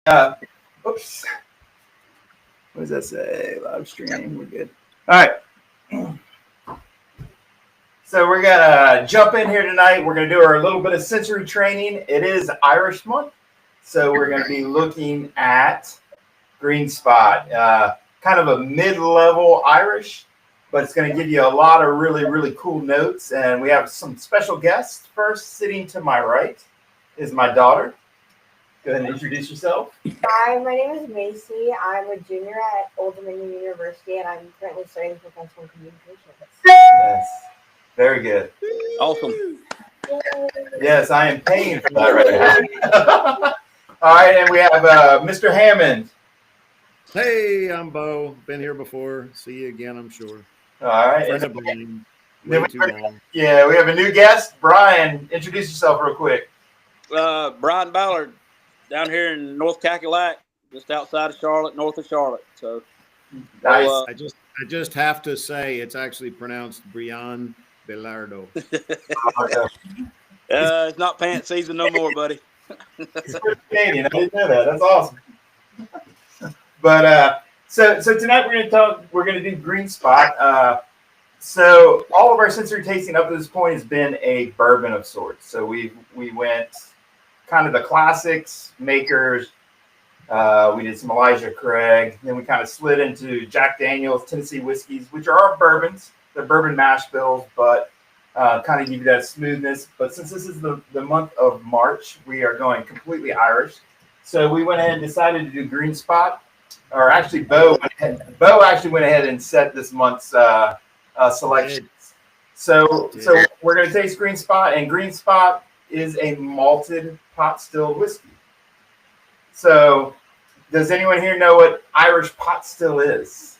Oops. What does that say? Live stream. We're good. All right. So we're gonna jump in here tonight. We're gonna do our little bit of sensory training. It is Irish month, so we're gonna be looking at GreenSpot, kind of a mid-level Irish, but it's gonna give you a lot of really cool notes. And we have some special guests. First, sitting to my right is my daughter. Go ahead and introduce yourself. Hi, my name is Macy. I'm a junior at Old Dominion University, and I'm currently studying professional communications. Yes. Very good. Awesome. Yes, I am paying for that right now. All right, and we have Mr. Hammond. Hey, I'm Bo. Been here before. See you again, I'm sure. All right. Friend of mine. Way too long. Yeah, we have a new guest. Brian, introduce yourself real quick. Brian Ballard, down here in North Cackalack, just outside of Charlotte, north of Charlotte. So Nice. I just have to say it's actually pronounced Brian Belardo. It's not pants season no more, buddy. He's Canadian. I didn't know that. That's awesome. But so tonight we're gonna do GreenSpot. So all of our sensory tasting up to this point has been a bourbon of sorts. So we went kind of the classics, makers. We did some Elijah Craig. Then we kind of slid into Jack Daniel's, Tennessee whiskeys, which are our bourbons. They're bourbon mash bills, but kind of give you that smoothness. But since this is the month of March, we are going completely Irish. So we went ahead and decided to do GreenSpot. Or actually, Bo actually went ahead and set this month's selections. So we're going to taste GreenSpot, and GreenSpot is a malted pot stilled whiskey. So does anyone here know what Irish pot still is?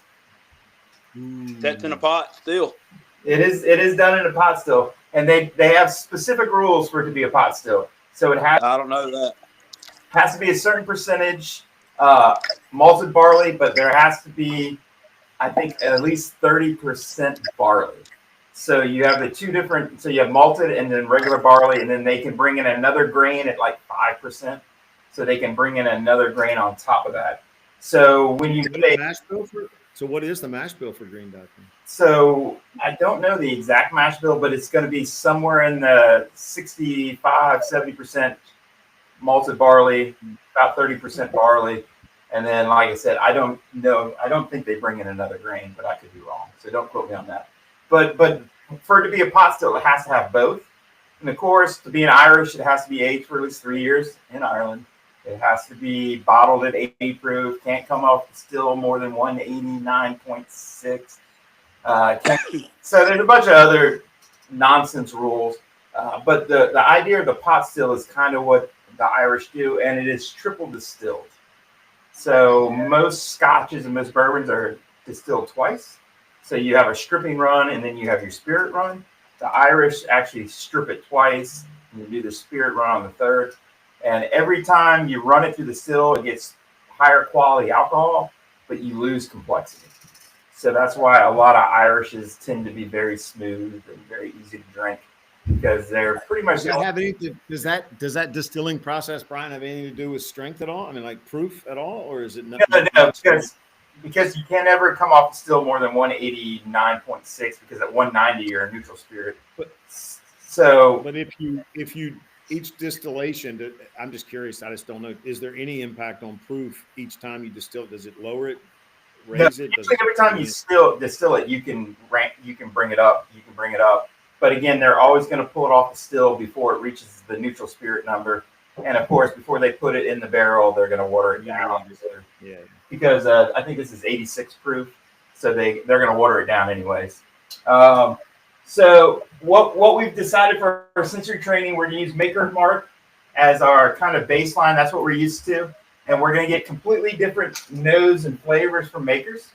That's in a pot still. It is done in a pot still, and they have specific rules for it to be a pot still. So it has I don't know that. to be a certain percentage malted barley, but there has to be, I think, at least 30% barley. So you have the two different. So you have malted and then regular barley, and then they can bring in another grain at like 5%. So they can bring in another grain on top of that. So when you get So what is the mash bill for Green Dot? So I don't know the exact mash bill, but it's going to be somewhere in the 65-70% malted barley, about 30% barley. And then, like I said, I don't know. I don't think they bring in another grain, but I could be wrong. So don't quote me on that. But for it to be a pot still, it has to have both. And of course, to be an Irish, it has to be aged for at least 3 years in Ireland. It has to be bottled at 80 proof. Can't come off still more than 189.6. So there's a bunch of other nonsense rules. But the idea of the pot still is kind of what the Irish do, and it is triple distilled. So most scotches and most bourbons are distilled twice. So you have a stripping run, and then you have your spirit run. The Irish actually strip it twice, and you do the spirit run on the third. And every time you run it through the still, it gets higher quality alcohol, but you lose complexity. So that's why a lot of Irishes tend to be very smooth and very easy to drink, because they're pretty much. Does that distilling process, Brian, have anything to do with strength at all? I mean, like proof at all, or is it not? No, because you can't ever come off the still more than 189.6, because at 190 you're a neutral spirit. But if you each distillation, I'm just curious. I just don't know. Is there any impact on proof each time you distill? Does it lower it, raise it? Every time you distill it, you can bring it up. You can bring it up. But again, they're always going to pull it off the still before it reaches the neutral spirit number. And of course, before they put it in the barrel, they're going to water it down. Yeah. Because I think this is 86 proof, so they're going to water it down anyways. So what we've decided for our sensory training, we're going to use Maker's Mark as our kind of baseline. That's what we're used to. And we're going to get completely different nose and flavors from Makers.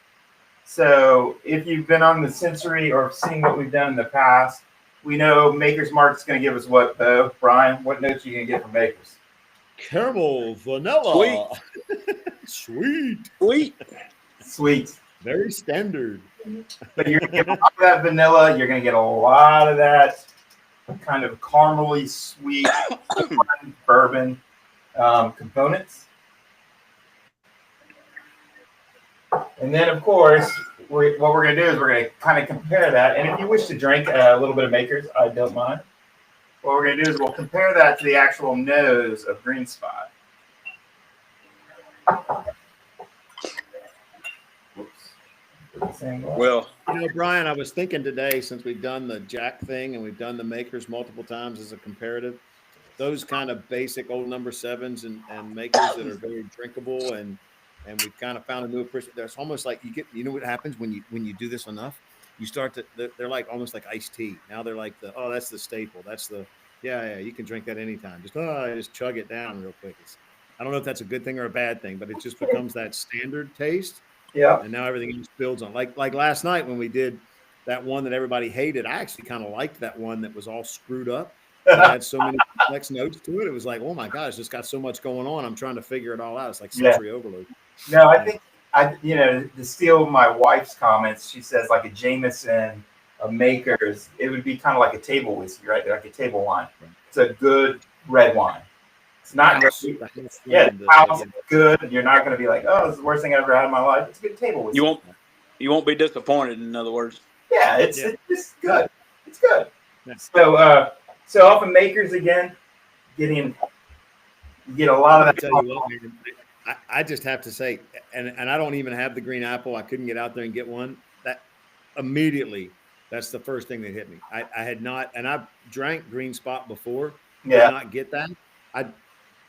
So if you've been on the sensory or seen what we've done in the past, we know Maker's Mark is going to give us what, Bo? Brian, what notes are you going to get from Makers? Caramel, vanilla. Sweet. Very standard. But you're going to get a lot of that vanilla. You're going to get a lot of that kind of caramely sweet bourbon components. And then, of course, what we're going to do is we're going to kind of compare that. And if you wish to drink a little bit of Maker's, I don't mind. What we're going to do is we'll compare that to the actual nose of GreenSpot. Well, Brian, I was thinking today, since we've done the Jack thing and we've done the Makers multiple times as a comparative, those kind of basic old number sevens and Makers that are very drinkable, and we've kind of found a new appreciation. There's almost like you know what happens when you do this enough, you start to, they're like almost like iced tea. Now they're like that's the staple. That's the, yeah, you can drink that anytime. Just chug it down real quick. I don't know if that's a good thing or a bad thing, but it just becomes that standard taste. Yeah. And now everything else builds on. Like last night when we did that one that everybody hated, I actually kind of liked that one that was all screwed up. It had so many complex notes to it. It was like, oh my gosh, it's got so much going on. I'm trying to figure it all out. It's like sensory overload. No, I think to steal my wife's comments, she says like a Jameson, a Maker's, it would be kind of like a table whiskey, right? Like a table wine. It's a good red wine. It's not good. You're not going to be like, oh, this is the worst thing I've ever had in my life. It's a good table whiskey. You won't be disappointed. In other words. Yeah, it's good. It's good. Yeah. So off of Makers again, you get a lot of that. Tell you what, man, I just have to say, and I don't even have the green apple. I couldn't get out there and get one. That immediately, that's the first thing that hit me. I had not, and I drank GreenSpot before. Yeah. Did not get that.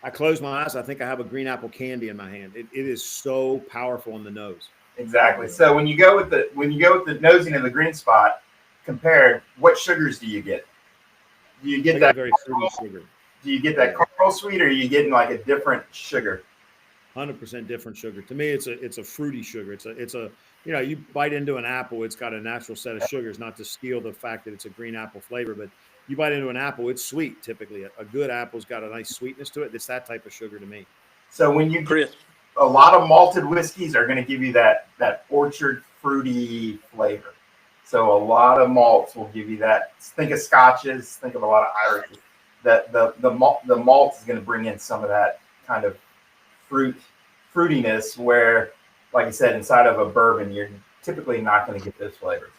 I closed my eyes. I think I have a green apple candy in my hand. It is so powerful in the nose. Exactly. So when you go with the nosing of the GreenSpot compared, what sugars do you get? Do you get that very fruity sugar? Do you get that caramel sweet, or are you getting like a different sugar? 100% different sugar. To me, it's a fruity sugar. It's a you bite into an apple, it's got a natural set of sugars. Not to steal the fact that it's a green apple flavor, but you bite into an apple, it's sweet. Typically, a good apple's got a nice sweetness to it. It's that type of sugar to me. So when you a lot of malted whiskeys are going to give you that orchard fruity flavor. So a lot of malts will give you that. Think of scotches. Think of a lot of Irishes. That the malt is going to bring in some of that kind of fruitiness. Where, like I said, inside of a bourbon, you're typically not going to get those flavors.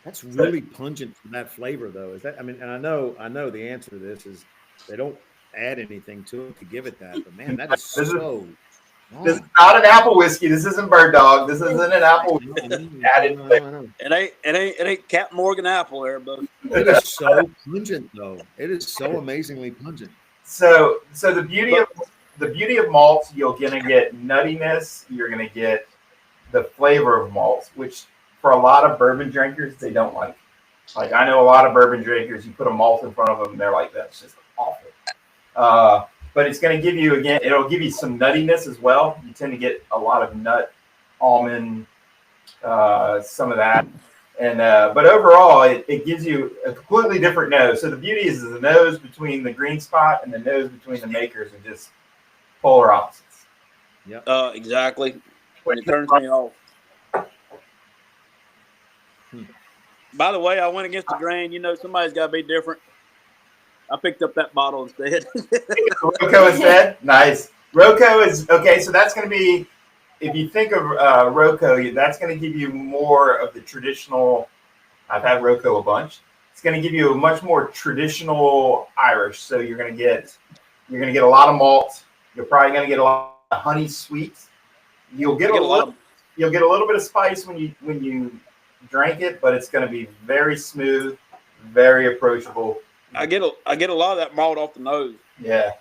That's really pungent for that flavor, though. Is that? I mean, and I know the answer to this is they don't add anything to it to give it that. But man, that is so. This is not an apple whiskey. This isn't Bird Dog. This isn't an apple whiskey. Added flavor. It ain't Captain Morgan apple there, but it is so pungent, though. It is so amazingly pungent. So the beauty of malts, you're gonna get nuttiness. You're gonna get the flavor of malts, which for a lot of bourbon drinkers they don't like. Like I know a lot of bourbon drinkers. You put a malt in front of them, and they're like, "That's just awful." But it's going to give you, again, it'll give you some nuttiness as well. You tend to get a lot of nut, almond, some of that. And but overall, it gives you a completely different nose. So the beauty is the nose between the GreenSpot and the nose between the Makers are just polar opposites. Yep. Exactly. When it turns me off. By the way, I went against the grain. Somebody's got to be different. I picked up that bottle instead. Roco instead? Nice. Roco is, okay, so that's going to be, if you think of Roco, that's going to give you more of the traditional, I've had Roco a bunch. It's going to give you a much more traditional Irish. So you're going to get a lot of malt. You're probably going to get a lot of honey sweets. You'll get a little bit of spice when you drink it, but it's going to be very smooth, very approachable. I get a lot of that malt off the nose. Yeah,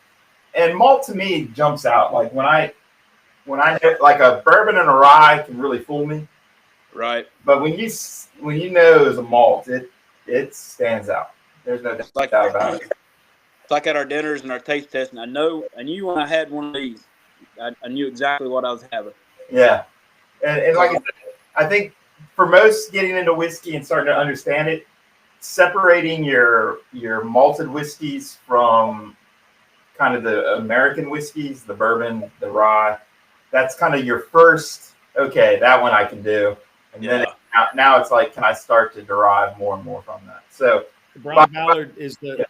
and malt to me jumps out. Like when I like a bourbon and a rye can really fool me. Right. But when you know there's a malt, it stands out. There's no doubt about it. It's like at our dinners and our taste testing. I knew when I had one of these, I knew exactly what I was having. Yeah, and like I said, I think for most getting into whiskey and starting to understand it, separating your malted whiskeys from kind of the American whiskeys, the bourbon, the rye, that's kind of your first, okay, that one I can do. And then now it's like, can I start to derive more and more from that? So Brian Ballard is the Yeah.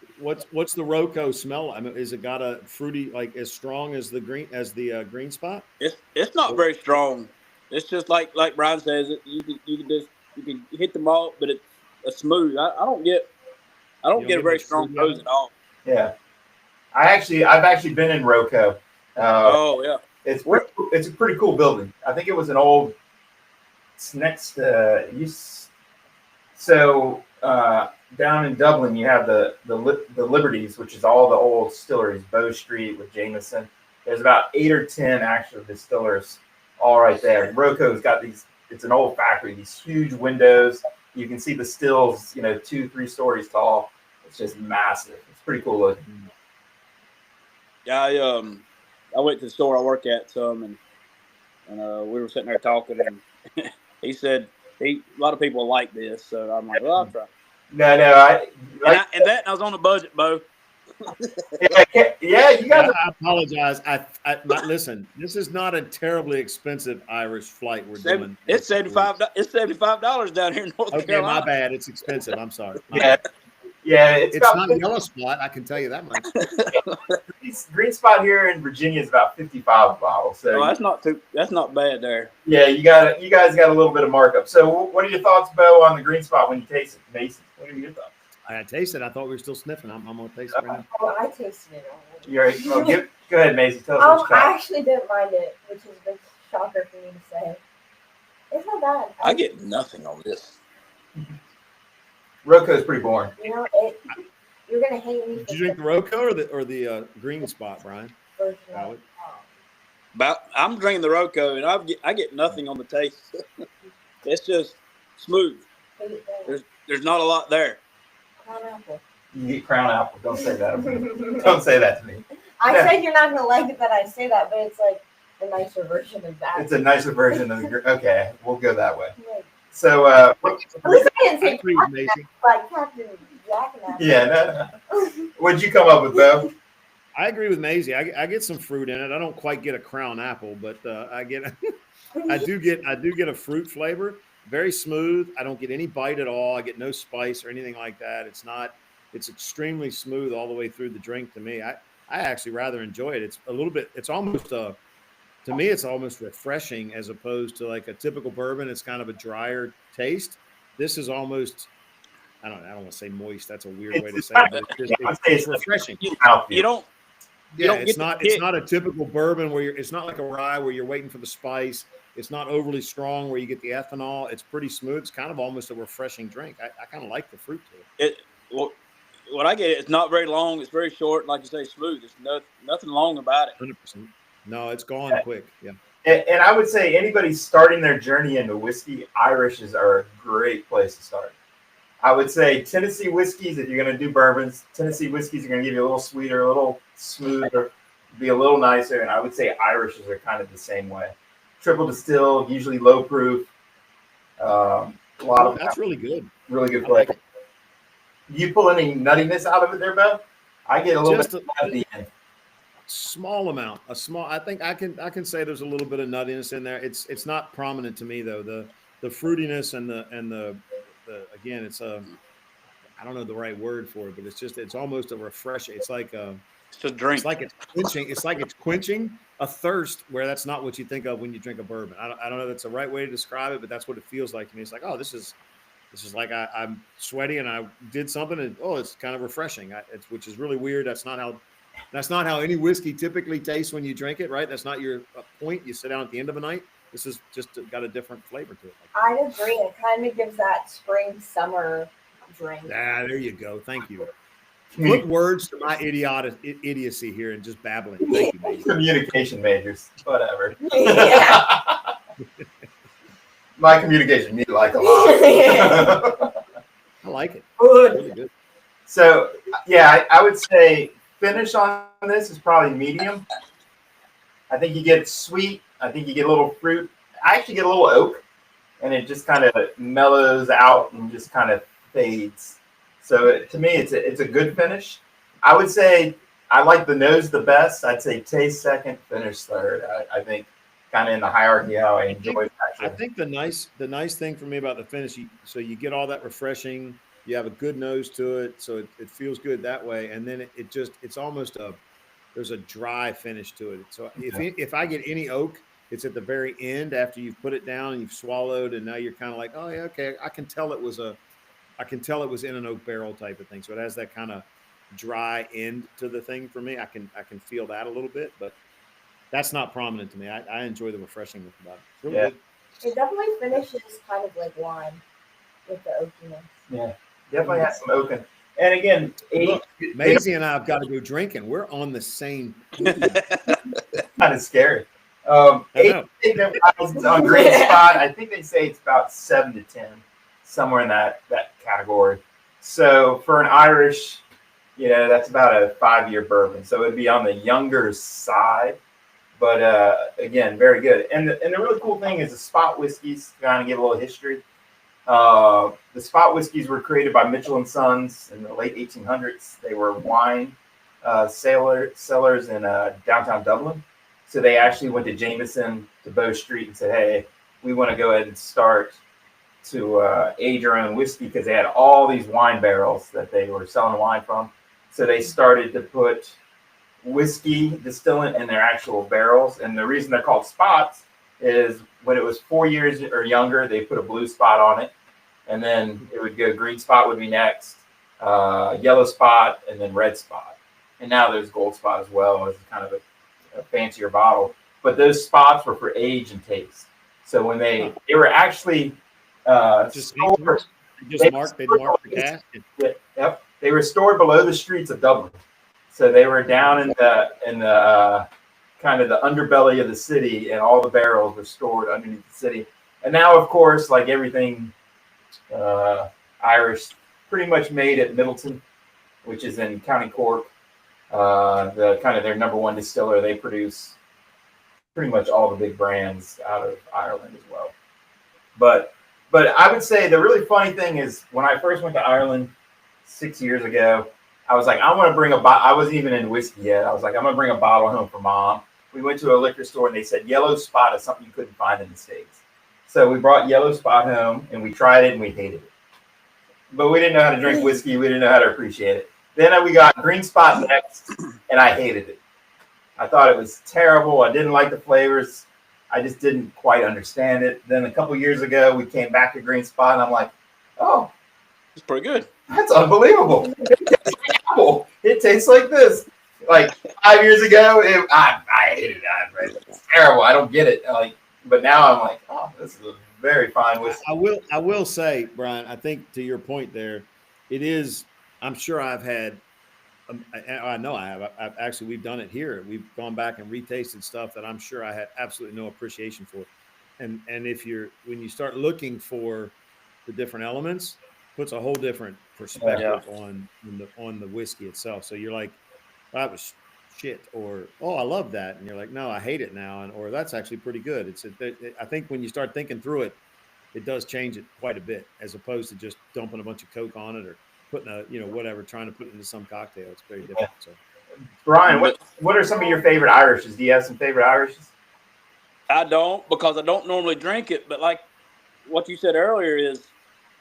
what's the Roco smell? I mean, is it got a fruity like as strong as the green spot? It's not very strong. It's just like Brian says. You can hit the malt, but it's a smooth. I don't get You don't a get very much strong fruit out of nose it? at all. Yeah. I've actually been in Roco. Oh yeah. It's a pretty cool building. I think it was an old. It's next. Down in Dublin, you have the Liberties, which is all the old distilleries. Bow Street with Jameson. There's about 8 or 10 actual distillers, all right there. Roco's got these. It's an old factory. These huge windows. You can see the stills. 2-3 stories tall. It's just massive. It's pretty cool looking. Yeah, I went to the store I work at and we were sitting there talking, and he said a lot of people like this, so I'm like, well, I'll try. No, I was on a budget, Bo. Yeah, you guys. I apologize. But listen, this is not a terribly expensive Irish flight we're doing. It's $75. It's $75 down here in North Carolina. My bad. It's expensive. I'm sorry. Yeah, it's not a yellow spot. I can tell you that much. GreenSpot here in Virginia is about $55 a bottle. So that's not bad there. Yeah, you guys got a little bit of markup. So what are your thoughts, Bo, on the GreenSpot when you taste it? Mason, what are your thoughts? I tasted it. I thought we were still sniffing. I'm gonna taste it right now. Oh, I tasted it already. You're right. Oh, go ahead, Mason. Tell us what you I got. actually didn't mind it, which is a big shocker for me to say. It's not bad. I get nothing on this. Roco is pretty boring. You're gonna hate me. Did you drink the Roco or the GreenSpot, Brian? I'm drinking the Roco, and I get nothing on the taste. It's just smooth. There's not a lot there. Crown apple. You get crown apple. Don't say that. Don't say that to me. I said you're not gonna like it that I say that, but it's like a nicer version of that. It's a nicer version of the. Okay, we'll go that way. Like, So, at least I didn't say like Captain Jack and that. Yeah, no. What'd you come up with, Bo? I agree with Maisie. I get some fruit in it. I don't quite get a crown apple, but I do get a fruit flavor. Very smooth. I don't get any bite at all. I get no spice or anything like that. It's extremely smooth all the way through the drink to me. I actually rather enjoy it. It's almost to me, it's almost refreshing as opposed to like a typical bourbon. It's kind of a drier taste. This is almost, I don't want to say moist. That's a weird way to say it. But it's refreshing. It's not a typical bourbon where it's not like a rye where you're waiting for the spice. It's not overly strong where you get the ethanol. It's pretty smooth. It's kind of almost a refreshing drink. I kind of like the fruit to it. What I get, it's not very long. It's very short. And like you say, smooth. There's nothing long about it. 100%. No, it's gone quick. Yeah. And I would say anybody starting their journey into whiskey, Irishes are a great place to start. I would say Tennessee whiskeys, if you're going to do bourbons, Tennessee whiskeys are going to give you a little sweeter, a little smoother, be a little nicer. And I would say Irishes are kind of the same way. Triple distilled, usually low proof. That's really good. Really good flavor. Like, you pull any nuttiness out of it there, Bev? I get a little bit at the end. Small amount, I think I can say there's a little bit of nuttiness in there. It's not prominent to me though. The fruitiness and the again, it's I don't know the right word for it, but it's almost a refreshing. It's like it's a drink. It's like it's quenching a thirst where that's not what you think of when you drink a bourbon. I don't know if that's the right way to describe it, but that's what it feels like to me. It's like, oh, this is like I'm sweaty and I did something and it's kind of refreshing. Which is really weird. That's not how any whiskey typically tastes when you drink it, right? That's not your point. You sit down at the end of a night. This is just got a different flavor to it. I'd agree. It kind of gives that spring summer drink. There you go. Thank you. Put words to my idiocy here and just babbling. Thank you, baby. Communication majors, whatever. Yeah. My communication need like a lot. I like it. Good. Really good. So yeah, I would say finish on this is probably medium. I think you get sweet. I think you get a little fruit. I actually get a little oak, and it just kind of mellows out and just kind of fades. So to me, it's a good finish. I would say I like the nose the best. I'd say taste second, finish third. I think kind of in the hierarchy how I enjoy it. I think the nice thing for me about the finish, so you get all that refreshing You have a good nose to it, so it feels good that way. And then it's almost there's a dry finish to it. So if I get any oak, it's at the very end after you've put it down and you've swallowed, and now you're kind of like, oh yeah, okay, I can tell it was in an oak barrel type of thing. So it has that kind of dry end to the thing for me. I can feel that a little bit, but that's not prominent to me. I enjoy the refreshingness about it. It's really good. It definitely finishes kind of like wine with the oakiness. Yeah, definitely has some oak. And again, Look, Maisie and I have got to go drinking. We're on the same page. kind of scary. I know. On GreenSpot, I think they say it's about 7 to 10, somewhere in that category. So for an Irish, that's about a 5-year bourbon. So it'd be on the younger side, but again, very good. And the really cool thing is the spot whiskeys. To kind of give a little history. The spot whiskeys were created by Mitchell and Sons in the late 1800s. They were wine cellars in downtown Dublin. So they actually went to Jameson, to Bow Street, and said, hey, we want to go ahead and start to age our own whiskey, because they had all these wine barrels that they were selling wine from. So they started to put whiskey distillant in their actual barrels. And the reason they're called spots is when it was 4 years or younger, they put a blue spot on it. And then it would go green spot would be next, yellow spot, and then red spot. And now there's gold spot as well as kind of a fancier bottle. But those spots were for age and taste. So when they were actually stored, they marked the casket. Yep, they were stored below the streets of Dublin. So they were down in the kind of the underbelly of the city, and all the barrels were stored underneath the city. And now, of course, like everything Irish, pretty much made at Middleton, which is in County Cork. The kind of their number one distiller. They produce pretty much all the big brands out of Ireland as well. But I would say the really funny thing is when I first went to Ireland 6 years ago, I was like, I want to bring a bottle. I wasn't even in whiskey yet. I was like, I'm going to bring a bottle home for Mom. We went to a liquor store and they said yellow spot is something you couldn't find in the States. So we brought yellow spot home and we tried it and we hated it. But we didn't know how to drink whiskey. We didn't know how to appreciate it. Then we got GreenSpot next, and I hated it. I thought it was terrible. I didn't like the flavors. I just didn't quite understand it. Then a couple years ago, we came back to GreenSpot, and I'm like, oh, It's pretty good. that's unbelievable. It tastes like apple. It tastes like this. Like 5 years ago, I hated it. It's terrible. I don't get it. But now I'm like, oh, this is a very fine whiskey. I will say, Brian, I think to your point there, it is. I'm sure I've had. I know I have. I've actually, we've done it here. We've gone back and retasted stuff that I'm sure I had absolutely no appreciation for. And when you start looking for the different elements, puts a whole different perspective on the whiskey itself. So you're like, that was shit, or I love that, and you're like, no, I hate it now, or that's actually pretty good. I think when you start thinking through it, it does change it quite a bit, as opposed to just dumping a bunch of Coke on it or putting whatever, trying to put it into some cocktail. It's very different. So, Brian, what are some of your favorite Irishes? Do you have some favorite Irishes? I don't, because I don't normally drink it. But like what you said earlier is,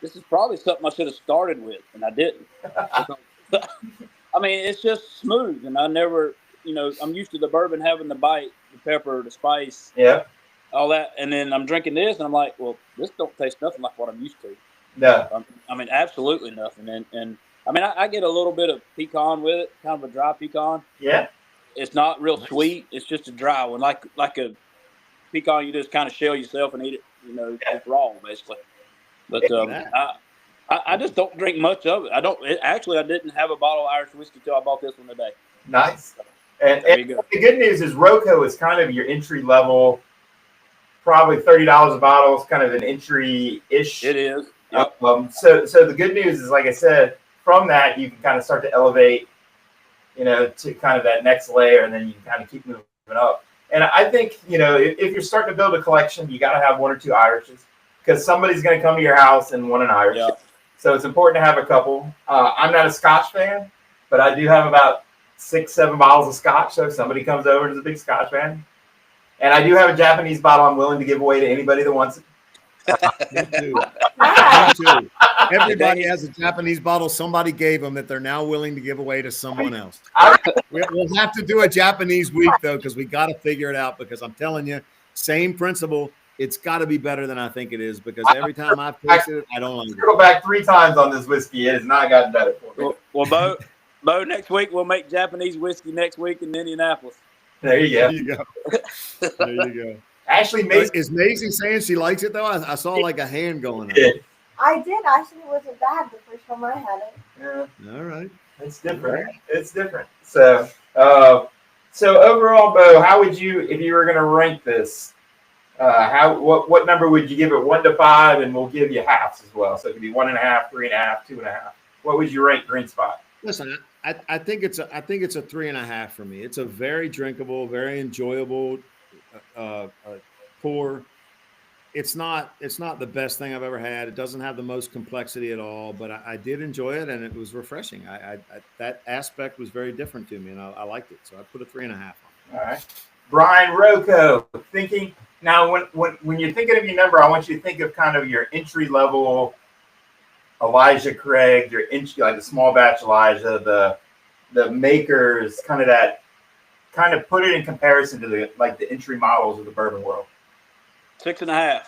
this is probably something I should have started with, and I didn't. I mean, it's just smooth, and I never, I'm used to the bourbon having the bite, the pepper, the spice, all that, and then I'm drinking this, and I'm like, well, this don't taste nothing like what I'm used to. No. I mean, absolutely nothing. And I mean, I get a little bit of pecan with it, kind of a dry pecan. Yeah. It's not real sweet. It's just a dry one, like a pecan you just kind of shell yourself and eat it, just raw, basically. But I just don't drink much of it. I didn't have a bottle of Irish whiskey till I bought this one today. Nice. And the good news is Roe And Co is kind of your entry level, probably $30 a bottle. It's kind of an entry-ish. It is. Yep. So the good news is, like I said, from that you can kind of start to elevate, to kind of that next layer, and then you can kind of keep moving up. And I think, if you're starting to build a collection, you got to have one or two Irishes, because somebody's going to come to your house and want an Irish. Yeah. So it's important to have a couple. I'm not a Scotch fan, but I do have about 6-7 bottles of Scotch. So if somebody comes over and is a big Scotch fan, and I do have a Japanese bottle I'm willing to give away to anybody that wants it. Me too. Nice. Me too. Everybody has a Japanese bottle somebody gave them that they're now willing to give away to someone else. We'll have to do a Japanese week, though, because we got to figure it out. Because I'm telling you, same principle. It's got to be better than I think it is. Because every time I've tasted it, I don't like it. Go back 3 times on this whiskey. It has not gotten better for me. Well, Bo, next week we'll make Japanese whiskey next week in Indianapolis. There you go. There you go. There you go. Ashley Mason Is Maisie saying she likes it, though? I saw like a hand going up. did. I did. Actually, it wasn't bad the first time I had it. Yeah, All right. it's different. It's different. So, so overall, Bo, how would you, if you were going to rank this, what number would you give it? 1 to 5, and we'll give you halves as well. So it could be 1.5, 3.5, 2.5. What would you rank GreenSpot? Listen, I think it's a 3.5 for me. It's a very drinkable, very enjoyable pour. It's not the best thing I've ever had. It doesn't have the most complexity at all, but I did enjoy it, and it was refreshing. I that aspect was very different to me, and I liked it. So I put a 3.5 on it. All right. Brian Rocco, thinking now when you're thinking of your number, I want you to think of kind of your entry level Elijah Craig, your entry like the small batch Elijah, the makers, kind of put it in comparison to the entry models of the bourbon world. 6.5.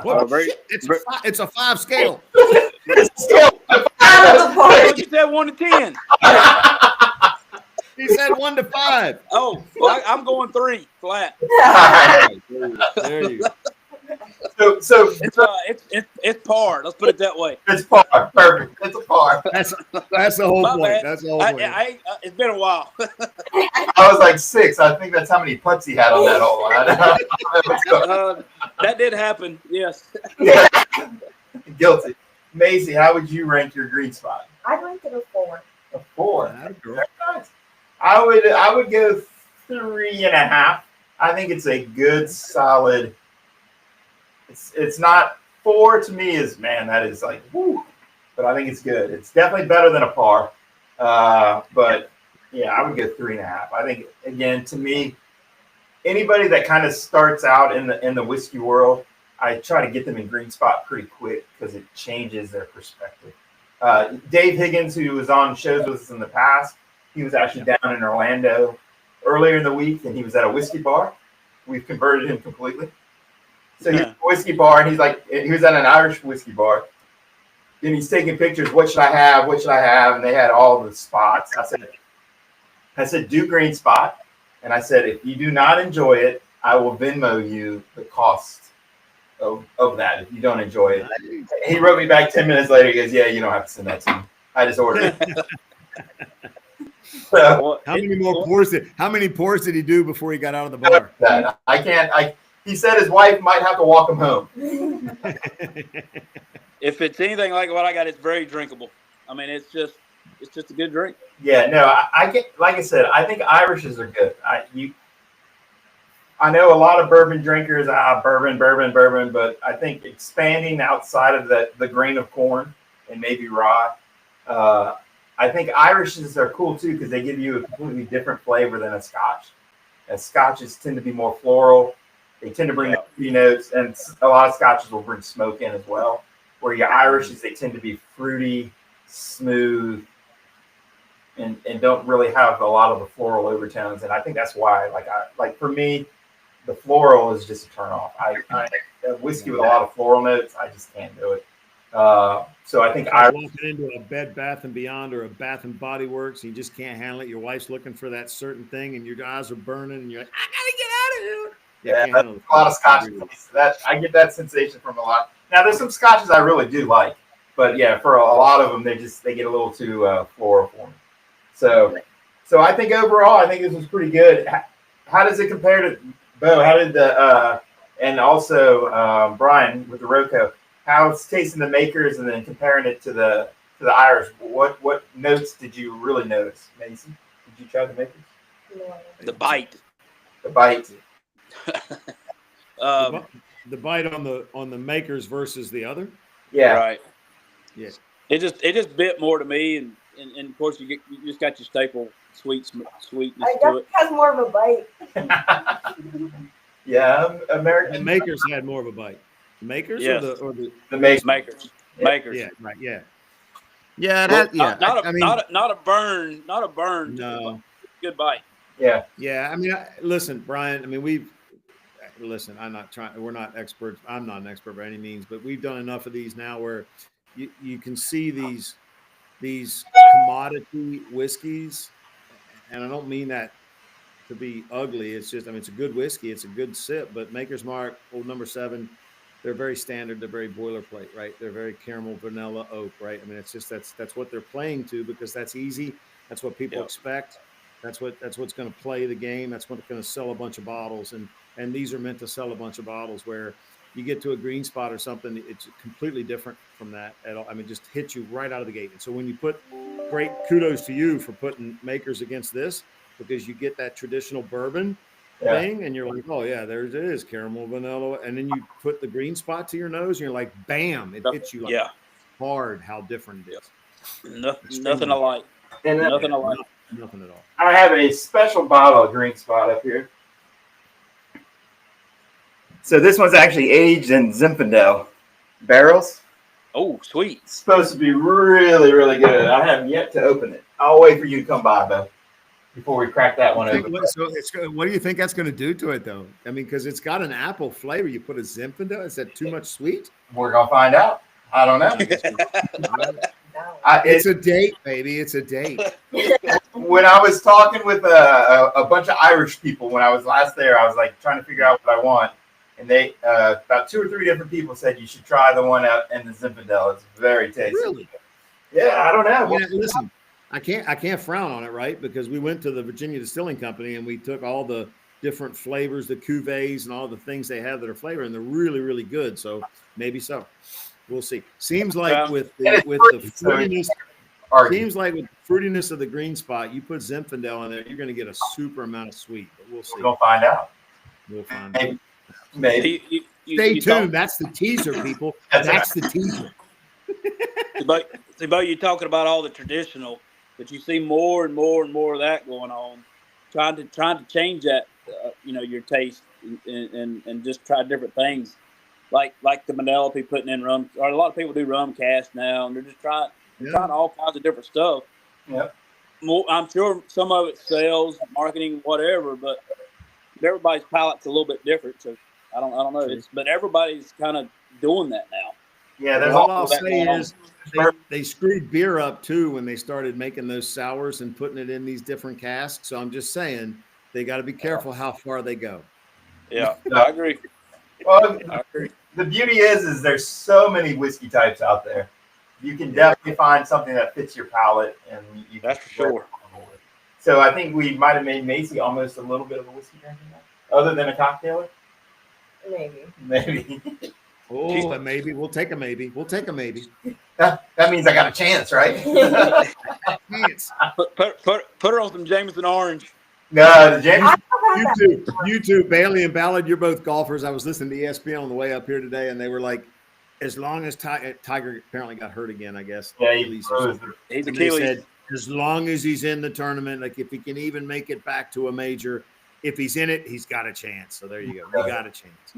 What? very- It's a 5 scale. Oh, you said 1 to 10. He said 1 to 5. Oh, well, I'm going 3 flat. There you go. So It's par. Let's put it that way. it's par. Perfect. It's a par. That's the whole My point. bad. That's the whole point. It's been a while. I was like 6. I think that's how many putts he had on that hole. That did happen. Yes. Yeah. Guilty. Maisie, how would you rank your GreenSpot? I'd rank it a 4. A 4. That's cool. Very nice. I would go 3.5. I think it's a good solid. It's not 4 to me. Is man, that is like whoo. But I think it's good. It's definitely better than a par. But yeah, I would go 3.5. I think again, to me, anybody that kind of starts out in the whiskey world, I try to get them in GreenSpot pretty quick because it changes their perspective. Dave Higgins, who was on shows with us in the past, he was actually down in Orlando earlier in the week, and he was at a whiskey bar. We've converted him completely. So he's at a whiskey bar, and he was at an Irish whiskey bar. Then he's taking pictures. What should I have? What should I have? And they had all the spots. I said, do GreenSpot. And I said, if you do not enjoy it, I will Venmo you the cost of that if you don't enjoy it. He wrote me back 10 minutes later. He goes, yeah, you don't have to send that to me. I just ordered it. So, How many pours did he do before he got out of the bar? He said his wife might have to walk him home. If it's anything like what I got, it's very drinkable. I mean, it's just a good drink. Yeah, no, I get, like I said, I think Irishes are good. I know a lot of bourbon drinkers, bourbon, but I think expanding outside of the grain of corn and maybe rye, I think Irishes are cool too because they give you a completely different flavor than a Scotch. As Scotches tend to be more floral. They tend to bring the fruity notes, and a lot of Scotches will bring smoke in as well. Where your Irishes, they tend to be fruity, smooth, and don't really have a lot of the floral overtones. And I think that's why, like for me, the floral is just a turn off. A whiskey with a lot of floral notes, I just can't do it. So I think I walking into a Bed Bath and Beyond or a Bath and Body Works, and you just can't handle it. Your wife's looking for that certain thing, and your eyes are burning, and you're like, I gotta get out of here. Yeah, a lot of Scotches. I get that sensation from a lot. Now, there's some Scotches I really do like, but yeah, for a lot of them, they get a little too floral for me. So I think overall, I think this was pretty good. How does it compare to Bo? How did and also Brian with the Rocco? How's tasting the makers and then comparing it to the Irish? What notes did you really notice, Mason? Did you try the makers? No. The bite. The bite. The bite on the makers versus the other. Yeah. Right. Yes. It just bit more to me, and of course you just got your staple sweetness I to it. definitely has more of a bite. Yeah, American The makers had more of a bite. Makers Yes. or the The makers. Makers. yeah, right, yeah. Yeah, Well, yeah. Not I a mean, not a burn. Not a burn. no. Good bite. Yeah. Yeah, I mean, listen, Brian. I mean, listen. We're not experts. I'm not an expert by any means, but we've done enough of these now where you can see these commodity whiskeys, and I don't mean that to be ugly. It's just, I mean, it's a good whiskey. It's a good sip, but Maker's Mark, Old Number 7, they're very standard. They're very boilerplate, right? They're very caramel, vanilla, oak, right? I mean, it's just that's what they're playing to because that's easy. That's what people expect. That's what's going to play the game. That's what's going to sell a bunch of bottles. And these are meant to sell a bunch of bottles. Where you get to a GreenSpot or something, it's completely different from that at all. I mean, just hits you right out of the gate. And so when you put, great kudos to you for putting Makers against this, because you get that traditional bourbon thing, and you're like, oh yeah, there it is, caramel, vanilla, and then you put the GreenSpot to your nose, and you're like, bam, it hits you like hard. How different it is. Nothing alike. And Nothing alike. Nothing at all. I have a special bottle of GreenSpot up here. So this one's actually aged in Zinfandel barrels. Oh, sweet. It's supposed to be really, really good. I haven't yet to open it. I'll wait for you to come by, though, before we crack that one open. What do you think that's going to do to it, though? I mean, because it's got an apple flavor. You put a Zinfandel. Is that too much sweet? We're going to find out. I don't know. It's a date, baby. It's a date. When I was talking with a bunch of Irish people when I was last there, I was like trying to figure out what I want. And they about 2 or 3 different people said you should try the one out in the Zinfandel. It's very tasty. Really? Yeah, I don't know. I mean, listen, I can't frown on it, right? Because we went to the Virginia Distilling Company and we took all the different flavors, the cuvées, and all the things they have that are flavor, and they're really, really good. So maybe so. We'll see. Seems like with the fruitiness, of the GreenSpot, you put Zinfandel in there, you're going to get a super amount of sweet. But we'll see. We're gonna find out. We'll find out. Maybe. Stay tuned. That's the teaser, people. That's the teaser. But you're talking about all the traditional, but you see more and more and more of that going on. Trying to change that, your taste and just try different things, like the Manelope putting in rum. Or a lot of people do rum cast now, and they're just trying all kinds of different stuff. Yep. I'm sure some of it sells, marketing, whatever, but everybody's palate's a little bit different. So I don't know. But everybody's kind of doing that now. Yeah, there's all I'll say is they screwed beer up too when they started making those sours and putting it in these different casks. So I'm just saying they got to be careful how far they go. Yeah, I agree. Well, I agree. The beauty is there's so many whiskey types out there. You can definitely find something that fits your palate, and you that's for sure. So I think we might have made Macy almost a little bit of a whiskey drinker, other than a cocktailer. Maybe. Oh, a maybe. We'll take a maybe. That means I got a chance, right? Put her on some Jameson Orange. No, the Jameson. You two, Bailey and Ballard, you're both golfers. I was listening to ESPN on the way up here today, and they were like, as long as Tiger apparently got hurt again, I guess. Yeah, he's Achilles. Said, as long as he's in the tournament, like if he can even make it back to a major, if he's in it, he's got a chance. So there you go. He got a chance.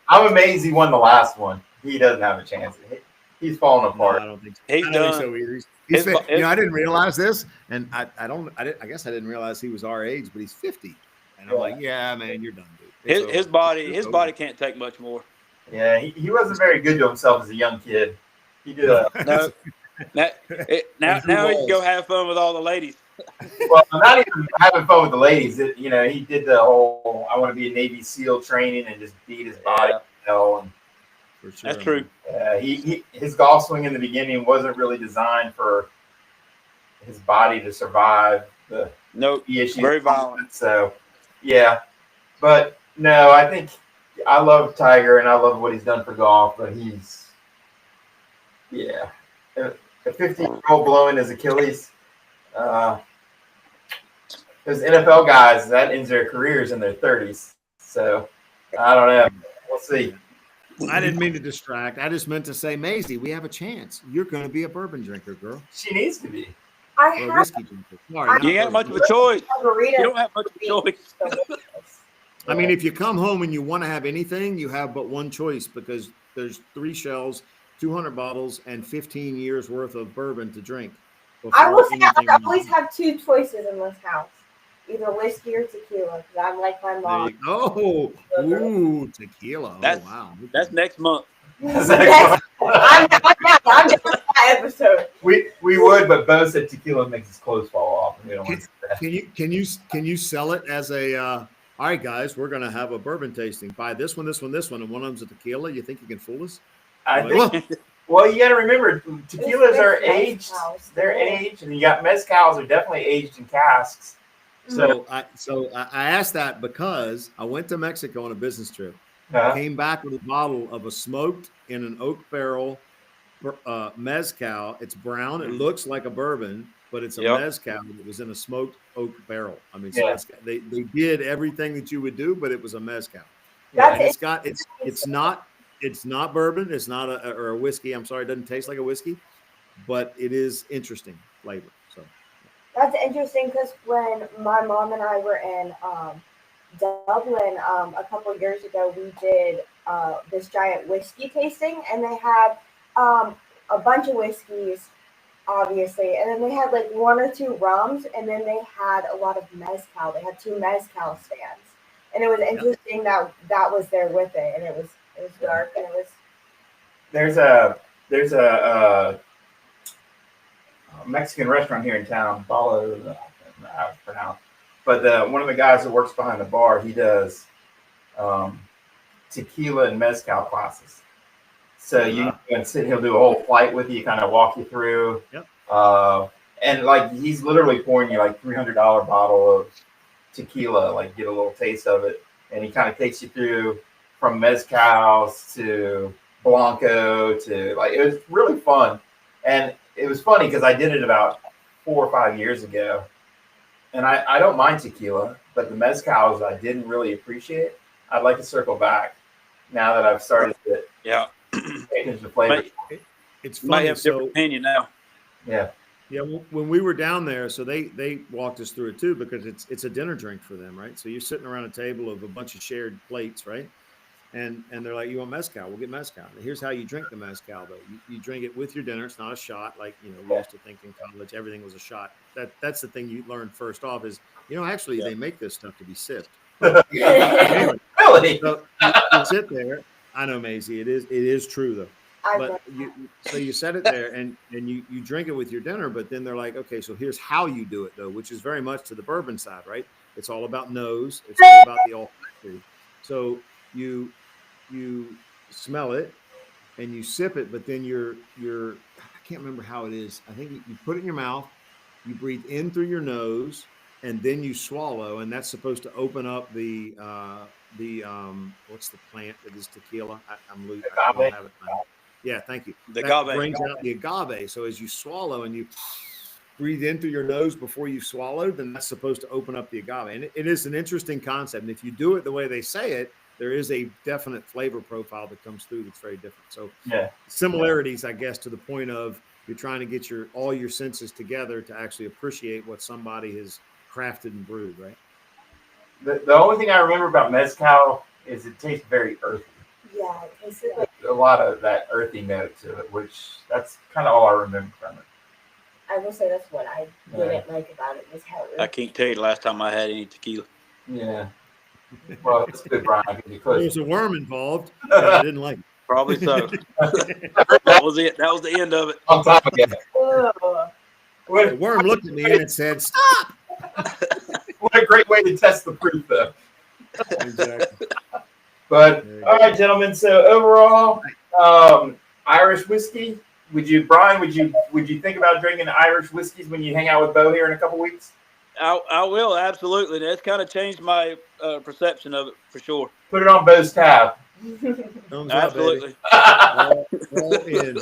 I'm amazed he won the last one. He doesn't have a chance. He's falling apart. No, I don't think so. He's done. Think so either. I didn't realize this, and I guess I didn't realize he was our age, but he's 50. And I'm like, yeah, man, you're done, dude. His body can't take much more. Yeah, he wasn't very good to himself as a young kid. He did no. Now he can go have fun with all the ladies. Well, not even having fun with the ladies. He did the whole I want to be a Navy SEAL training and just beat his body. And for sure. That's true. His golf swing in the beginning wasn't really designed for his body to survive the issues. Very violent. So, yeah. But, no, I think I love Tiger and I love what he's done for golf, but he's, a 15-year-old blowing his Achilles. Those NFL guys, that ends their careers in their 30s. So, I don't know. We'll see. I didn't mean to distract. I just meant to say, Maisie, we have a chance. You're going to be a bourbon drinker, girl. She needs to be. Or a whiskey drinker. Sorry, you ain't much of a choice. You don't have much of a choice. I mean, if you come home and you want to have anything, you have but one choice because there's 3 shells, 200 bottles, and 15 years worth of bourbon to drink. I will say anything I always have 2 choices in this house, either whiskey or tequila, because I'm like my There mom. you go. Ooh, tequila. That's Oh, wow. that's next month. I'm down for that episode. We would, but Bo said tequila makes his clothes fall off, and we don't want to do that. Can you sell it as a all right, guys, we're gonna have a bourbon tasting. Buy this one, and one of them's a tequila. You think you can fool us? I Like, think. Well, you got to remember, tequilas are aged. They're aged, and you got mezcals are definitely aged in casks. So I asked that because I went to Mexico on a business trip. Came back with a bottle of a smoked in an oak barrel mezcal. It's brown. It looks like a bourbon, but it's a mezcal that was in a smoked oak barrel. I mean, so they did everything that you would do, but it was a mezcal. And it's not bourbon. It's not a whiskey. I'm sorry, it doesn't taste like a whiskey, but it is interesting flavor. So that's interesting because when my mom and I were in Dublin a couple of years ago, we did this giant whiskey tasting, and they had a bunch of whiskeys, obviously, and then they had like 1 or 2 rums, and then they had a lot of mezcal. They had 2 mezcal stands, and it was interesting that was there with it, and it was dark, and it was. There's a Mexican restaurant here in town. Follow, I don't know how it's pronounced, but one of the guys that works behind the bar, he does tequila and mezcal classes. So you can sit, he'll do a whole flight with you, kind of walk you through. Yep. And like he's literally pouring you like $300 bottle of tequila, like get a little taste of it, and he kind of takes you through from mezcals to Blanco to like, it was really fun. And it was funny because I did it about 4 or 5 years ago, and I don't mind tequila, but the mezcals I didn't really appreciate. I'd like to circle back now that I've started to change the flavor. It's funny. Might have a different opinion now. Yeah. Yeah, when we were down there, so they walked us through it too, because it's a dinner drink for them, right? So you're sitting around a table of a bunch of shared plates, right? And they're like, you want mezcal? We'll get mezcal. Here's how you drink the mezcal, though. You drink it with your dinner. It's not a shot, like we used to think in college everything was a shot. That's the thing you learn first off is actually they make this stuff to be sipped. Anyway, really? So you sit there. I know, Maisie. It is true though. But you set it there and you drink it with your dinner, but then they're like, okay, so here's how you do it though, which is very much to the bourbon side, right? It's all about nose. It's all about the olfactory. So you smell it and you sip it, but then you're I can't remember how it is. I think you put it in your mouth, you breathe in through your nose, and then you swallow, and that's supposed to open up the what's the plant that is tequila? I'm losing. I don't have it now. Yeah, thank you. The that agave brings out the agave. So as you swallow and you breathe in through your nose before you swallow, then that's supposed to open up the agave. And it is an interesting concept. And if you do it the way they say it, there is a definite flavor profile that comes through that's very different. So similarities, I guess, to the point of you're trying to get all your senses together to actually appreciate what somebody has crafted and brewed, right? The only thing I remember about mezcal is it tastes very earthy. Yeah, it tastes like a lot of that earthy note to it, which that's kind of all I remember from it. I will say that's what I didn't like about it was how I can't tell you the last time I had any tequila. Yeah. Well, it's good, Brian. There's a worm involved. I didn't like it. Probably so. That was it. That was the end of it. On top of it. The worm looked at me and it said, "Stop." What a great way to test the proof, though. Exactly. But all right, gentlemen. So overall, Irish whiskey. Brian? Would you think about drinking Irish whiskeys when you hang out with Bo here in a couple weeks? I will, absolutely. That's kind of changed my perception of it for sure. Put it on Bo's tab. Absolutely. All in.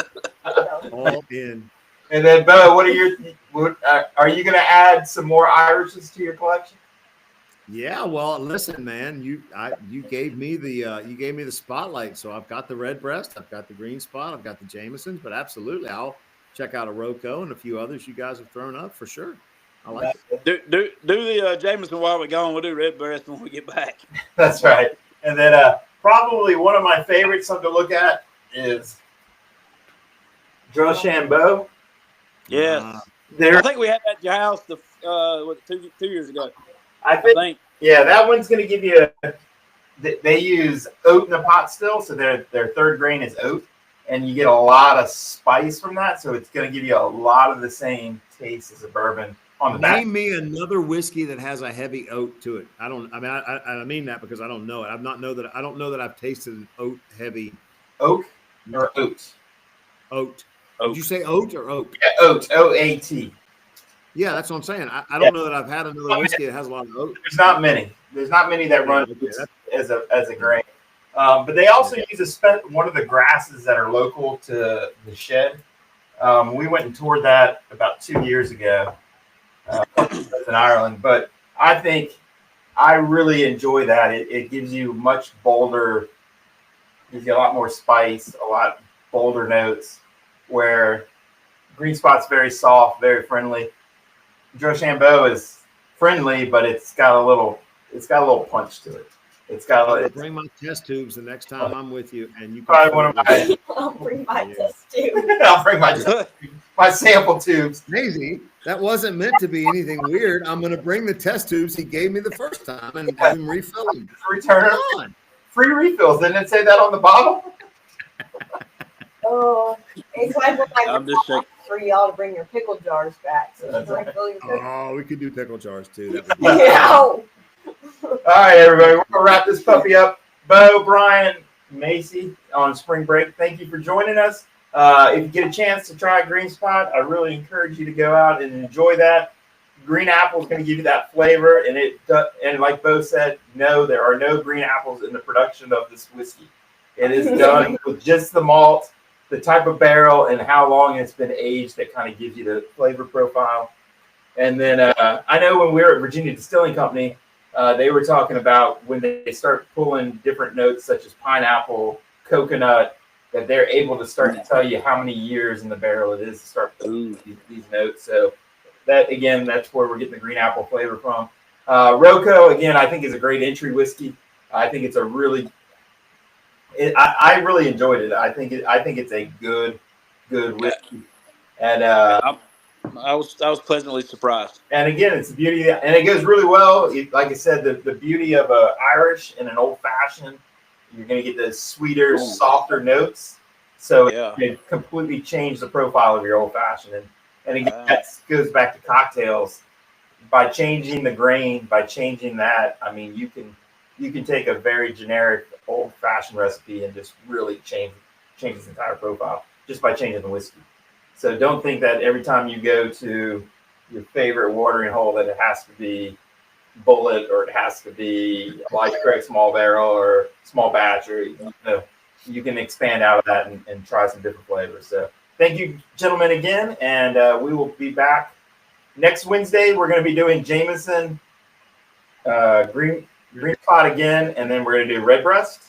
All in. And then Bo, are you going to add some more Irishes to your collection? Yeah, well, listen, man, you gave me the spotlight. So I've got the Red Breast, I've got the GreenSpot, I've got the Jamesons, but absolutely, I'll check out a Roe and Co and a few others you guys have thrown up for sure. I like it. Do the Jameson while we're gone. We'll do Redbreast when we get back. That's right. And then probably one of my favorites, something to look at, is Drochambeau. Yes. I think we had that at your house two years ago. I think. Yeah, that one's going to give you they use oat in the pot still, so their third grain is oat, and you get a lot of spice from that, so it's going to give you a lot of the same taste as a bourbon on the back. Name me another whiskey that has a heavy oat to it. I mean that because I don't know it. I don't know that I've tasted an oat heavy. Oak or oats? Oat. Did you say oat or oat? Yeah, oat. OAT. Yeah, that's what I'm saying. I don't know that I've had another whiskey that has a lot of oat. There's not many. That run as a grain. But they also use one of the grasses that are local to the shed. We went and toured that about 2 years ago in Ireland. But I think I really enjoy that. It gives you much bolder, gives you a lot more spice, a lot bolder notes, where GreenSpot's very soft, very friendly. Drochambeau is friendly, but it's got a little punch to it. It's got a little. Bring my test tubes the next time I'm with you, and you probably one of my. I'll bring my test tube. I'll bring my sample tubes. Maisie, that wasn't meant to be anything weird. I'm going to bring the test tubes he gave me the first time and have him refill them. Return them. Free refills. Didn't it say that on the bottle? Oh, it's like when I'm just shaking. for y'all to bring your pickle jars back. So you can refill your pickle. Oh, we could do pickle jars too. Yeah. All right, everybody, we're gonna wrap this puppy up. Bo, Brian, Macy on spring break, thank you for joining us. If you get a chance to try GreenSpot, I really encourage you to go out and enjoy that. Green apple is going to give you that flavor, and like Bo said, no, there are no green apples in the production of this whiskey. It is done with just the malt, the type of barrel, and how long it's been aged that kind of gives you the flavor profile. And then I know when we were at Virginia Distilling Company, they were talking about when they start pulling different notes such as pineapple, coconut, that they're able to start to tell you how many years in the barrel it is to start pulling these notes. So that's where we're getting the green apple flavor from. Roco, again, I think is a great entry whiskey. I think it's I really enjoyed it. I think it's a good whiskey, and I was pleasantly surprised. And again, it's the beauty, and it goes really well. Like I said, the beauty of a Irish and an old fashioned, you're going to get the sweeter, softer notes. So it completely changed the profile of your old fashioned, and again, that goes back to cocktails. By changing the grain, by changing that, I mean you can take a very generic old-fashioned recipe and just really change its entire profile just by changing the whiskey. So don't think that every time you go to your favorite watering hole that it has to be Bullet or it has to be Life Craig small barrel or small batch, or you can expand out of that and try some different flavors. So thank you, gentlemen, again, and we will be back next Wednesday. We're going to be doing Jameson GreenSpot again, and then we're going to do Redbreast,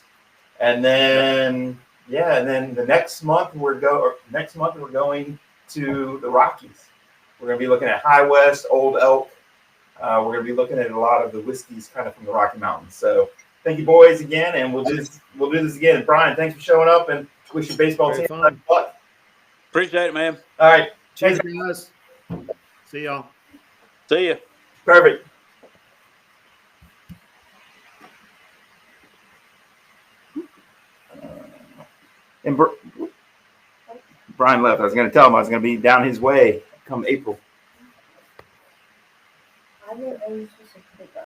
and then the next month we're going to the Rockies. We're going to be looking at High West, Old Elk. We're going to be looking at a lot of the whiskeys kind of from the Rocky Mountains. So thank you, boys, again, and we'll do this again. And Brian, thanks for showing up, and wish your baseball team luck. Appreciate it, man. All right, cheers, guys. See y'all. See ya. Perfect. And Brian left. I was going to tell him I was going to be down his way come April.